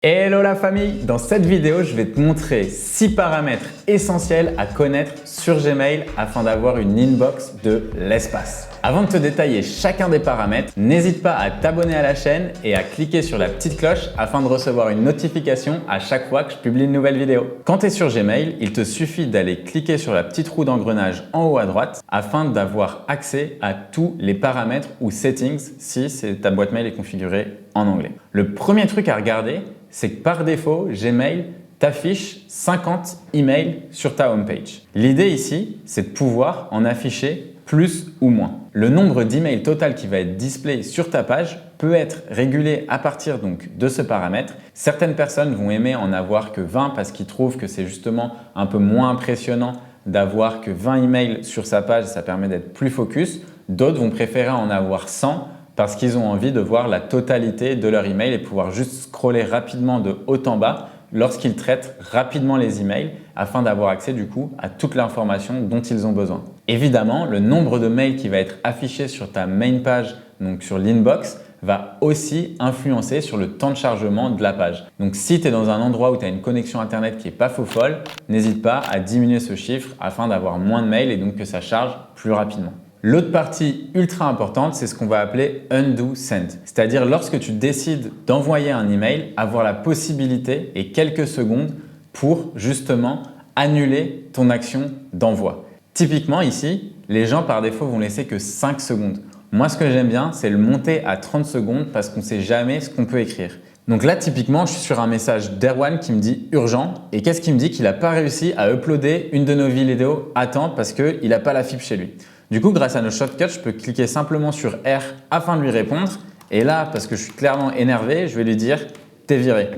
Hello la famille! Dans cette vidéo, je vais te montrer 6 paramètres essentiels à connaître sur Gmail afin d'avoir une inbox de l'espace. Avant de te détailler chacun des paramètres, n'hésite pas à t'abonner à la chaîne et à cliquer sur la petite cloche afin de recevoir une notification à chaque fois que je publie une nouvelle vidéo. Quand tu es sur Gmail, il te suffit d'aller cliquer sur la petite roue d'engrenage en haut à droite afin d'avoir accès à tous les paramètres ou settings si ta boîte mail est configurée en anglais. Le premier truc à regarder, c'est que par défaut, Gmail t'affiche 50 emails sur ta homepage. L'idée ici, c'est de pouvoir en afficher plus ou moins. Le nombre d'emails total qui va être display sur ta page peut être régulé à partir donc de ce paramètre. Certaines personnes vont aimer en avoir que 20 parce qu'ils trouvent que c'est justement un peu moins impressionnant d'avoir que 20 emails sur sa page, ça permet d'être plus focus. D'autres vont préférer en avoir 100 parce qu'ils ont envie de voir la totalité de leur email et pouvoir juste scroller rapidement de haut en bas lorsqu'ils traitent rapidement les emails afin d'avoir accès du coup à toute l'information dont ils ont besoin. Évidemment, le nombre de mails qui va être affiché sur ta main page, donc sur l'inbox, va aussi influencer sur le temps de chargement de la page. Donc si tu es dans un endroit où tu as une connexion internet qui n'est pas faux folle, n'hésite pas à diminuer ce chiffre afin d'avoir moins de mails et donc que ça charge plus rapidement. L'autre partie ultra importante, c'est ce qu'on va appeler undo send. C'est-à-dire lorsque tu décides d'envoyer un email, avoir la possibilité et quelques secondes pour justement annuler ton action d'envoi. Typiquement ici, les gens par défaut vont laisser que 5 secondes. Moi, ce que j'aime bien, c'est le monter à 30 secondes parce qu'on ne sait jamais ce qu'on peut écrire. Donc là, typiquement, je suis sur un message d'Erwan qui me dit « urgent » et qu'est-ce qu'il me dit? Qu'il n'a pas réussi à uploader une de nos vidéos à temps parce qu'il n'a pas la fibre chez lui. Du coup, grâce à nos shortcuts, je peux cliquer simplement sur R afin de lui répondre. Et là, parce que je suis clairement énervé, je vais lui dire « t'es viré ».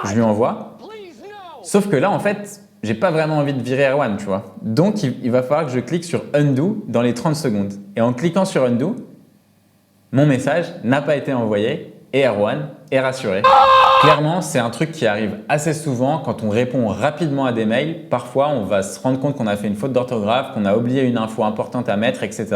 Je lui envoie. Sauf que là, en fait, j'ai pas vraiment envie de virer Erwan, tu vois. Donc, il va falloir que je clique sur Undo dans les 30 secondes. Et en cliquant sur Undo, mon message n'a pas été envoyé et Erwan est rassuré. Clairement, c'est un truc qui arrive assez souvent quand on répond rapidement à des mails. Parfois, on va se rendre compte qu'on a fait une faute d'orthographe, qu'on a oublié une info importante à mettre, etc.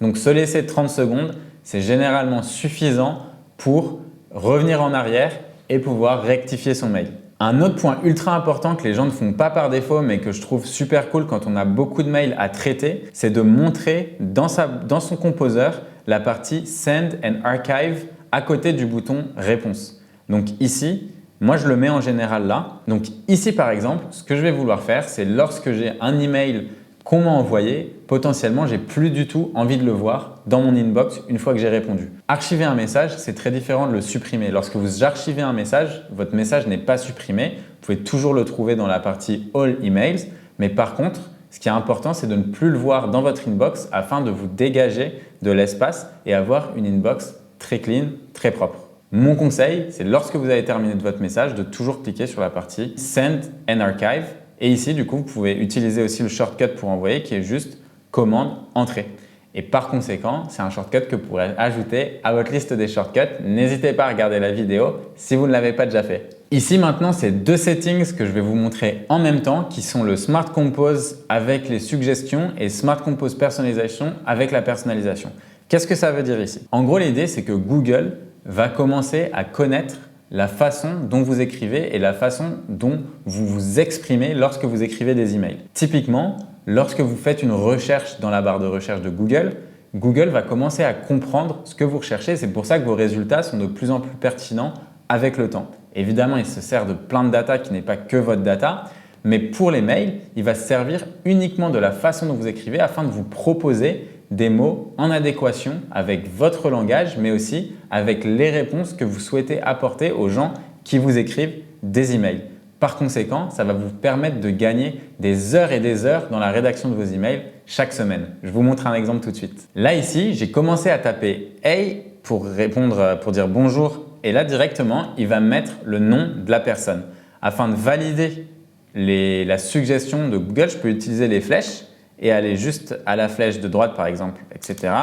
Donc, se laisser 30 secondes, c'est généralement suffisant pour revenir en arrière et pouvoir rectifier son mail. Un autre point ultra important que les gens ne font pas par défaut, mais que je trouve super cool quand on a beaucoup de mails à traiter, c'est de montrer dans son composeur la partie Send and Archive à côté du bouton Réponse. Donc ici, moi je le mets en général là. Donc ici par exemple, ce que je vais vouloir faire, c'est lorsque j'ai un email qu'on m'a envoyé, potentiellement j'ai plus du tout envie de le voir dans mon inbox une fois que j'ai répondu. Archiver un message, c'est très différent de le supprimer. Lorsque vous archivez un message, votre message n'est pas supprimé. Vous pouvez toujours le trouver dans la partie All Emails. Mais par contre, ce qui est important, c'est de ne plus le voir dans votre inbox afin de vous dégager de l'espace et avoir une inbox très clean, très propre. Mon conseil, c'est lorsque vous avez terminé de votre message, de toujours cliquer sur la partie Send and Archive. Et ici, du coup, vous pouvez utiliser aussi le shortcut pour envoyer qui est juste commande entrée. Et par conséquent, c'est un shortcut que vous pourrez ajouter à votre liste des shortcuts. N'hésitez pas à regarder la vidéo si vous ne l'avez pas déjà fait. Ici, maintenant, c'est deux settings que je vais vous montrer en même temps qui sont le Smart Compose avec les suggestions et Smart Compose Personalisation avec la personnalisation. Qu'est-ce que ça veut dire ici? En gros, l'idée, c'est que Google va commencer à connaître la façon dont vous écrivez et la façon dont vous vous exprimez lorsque vous écrivez des emails. Typiquement, lorsque vous faites une recherche dans la barre de recherche de Google, Google va commencer à comprendre ce que vous recherchez. C'est pour ça que vos résultats sont de plus en plus pertinents avec le temps. Évidemment, il se sert de plein de data qui n'est pas que votre data, mais pour les mails, il va se servir uniquement de la façon dont vous écrivez afin de vous proposer des mots en adéquation avec votre langage, mais aussi avec les réponses que vous souhaitez apporter aux gens qui vous écrivent des emails. Par conséquent, ça va vous permettre de gagner des heures et des heures dans la rédaction de vos emails chaque semaine. Je vous montre un exemple tout de suite. Là, ici, j'ai commencé à taper « Hey » pour répondre, pour dire « Bonjour » et là, directement, il va me mettre le nom de la personne. Afin de valider la suggestion de Google, je peux utiliser les flèches et aller juste à la flèche de droite par exemple, etc.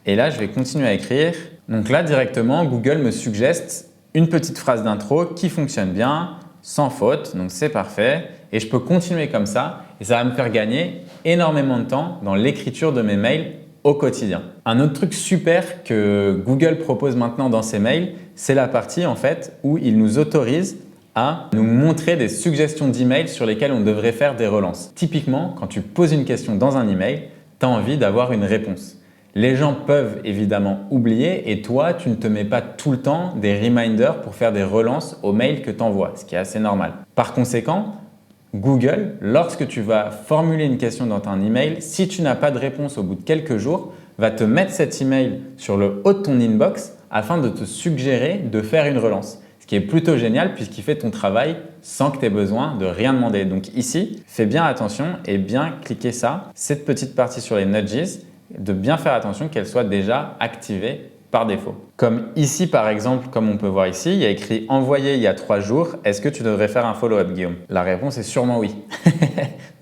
Et là, je vais continuer à écrire. Donc là, directement, Google me suggère une petite phrase d'intro qui fonctionne bien, sans faute, donc c'est parfait. Et je peux continuer comme ça et ça va me faire gagner énormément de temps dans l'écriture de mes mails au quotidien. Un autre truc super que Google propose maintenant dans ses mails, c'est la partie en fait où il nous autorise à nous montrer des suggestions d'emails sur lesquelles on devrait faire des relances. Typiquement, quand tu poses une question dans un email, tu as envie d'avoir une réponse. Les gens peuvent évidemment oublier et toi, tu ne te mets pas tout le temps des reminders pour faire des relances aux mails que tu envoies, ce qui est assez normal. Par conséquent, Google, lorsque tu vas formuler une question dans ton email, si tu n'as pas de réponse au bout de quelques jours, va te mettre cet email sur le haut de ton inbox afin de te suggérer de faire une relance. Ce qui est plutôt génial puisqu'il fait ton travail sans que tu aies besoin de rien demander. Donc ici, fais bien attention et bien cliquer ça, cette petite partie sur les nudges, de bien faire attention qu'elle soit déjà activée par défaut. Comme ici par exemple, comme on peut voir ici, il y a écrit « Envoyé il y a 3 jours, est-ce que tu devrais faire un follow-up Guillaume ?» La réponse est sûrement oui.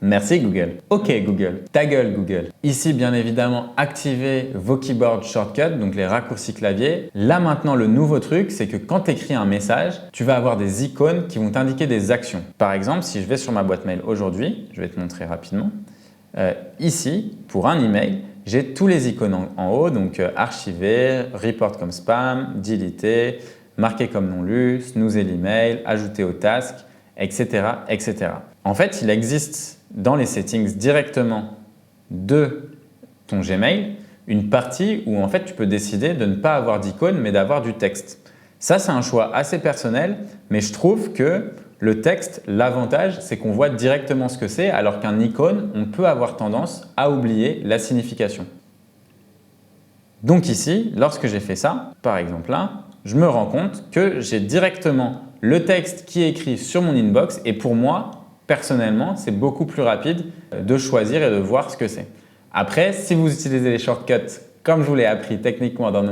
Merci Google. Ok Google, ta gueule Google. Ici bien évidemment, activer vos keyboard shortcuts, donc les raccourcis clavier. Là maintenant, le nouveau truc, c'est que quand tu écris un message, tu vas avoir des icônes qui vont t'indiquer des actions. Par exemple, si je vais sur ma boîte mail aujourd'hui, je vais te montrer rapidement. Ici, pour un email, j'ai tous les icônes en haut, donc archiver, report comme spam, deleter, marquer comme non lu, snoozer l'email, ajouter au task, etc., etc. En fait, il existe dans les settings directement de ton Gmail une partie où en fait tu peux décider de ne pas avoir d'icône mais d'avoir du texte. Ça, c'est un choix assez personnel, mais je trouve que le texte, l'avantage, c'est qu'on voit directement ce que c'est, alors qu'un icône, on peut avoir tendance à oublier la signification. Donc ici, lorsque j'ai fait ça, par exemple là, je me rends compte que j'ai directement le texte qui est écrit sur mon inbox et pour moi, personnellement, c'est beaucoup plus rapide de choisir et de voir ce que c'est. Après, si vous utilisez les shortcuts comme je vous l'ai appris techniquement dans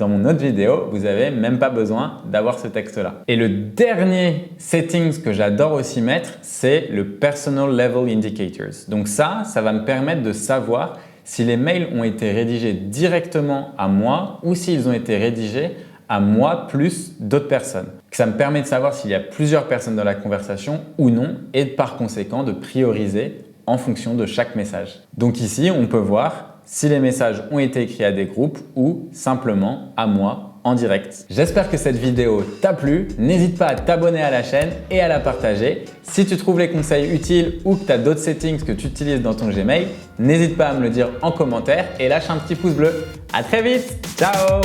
mon autre vidéo, vous n'avez même pas besoin d'avoir ce texte-là. Et le dernier settings que j'adore aussi mettre, c'est le Personal Level Indicators. Donc ça va me permettre de savoir si les mails ont été rédigés directement à moi ou s'ils ont été rédigés à moi plus d'autres personnes. Ça me permet de savoir s'il y a plusieurs personnes dans la conversation ou non et par conséquent de prioriser en fonction de chaque message. Donc ici, on peut voir si les messages ont été écrits à des groupes ou simplement à moi en direct. J'espère que cette vidéo t'a plu. N'hésite pas à t'abonner à la chaîne et à la partager. Si tu trouves les conseils utiles ou que tu as d'autres settings que tu utilises dans ton Gmail, n'hésite pas à me le dire en commentaire et lâche un petit pouce bleu. À très vite. Ciao!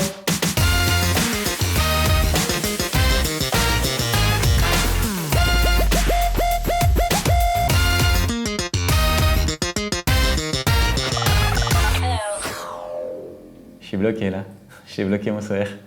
Je suis bloqué là. J'ai bloqué mon sourire.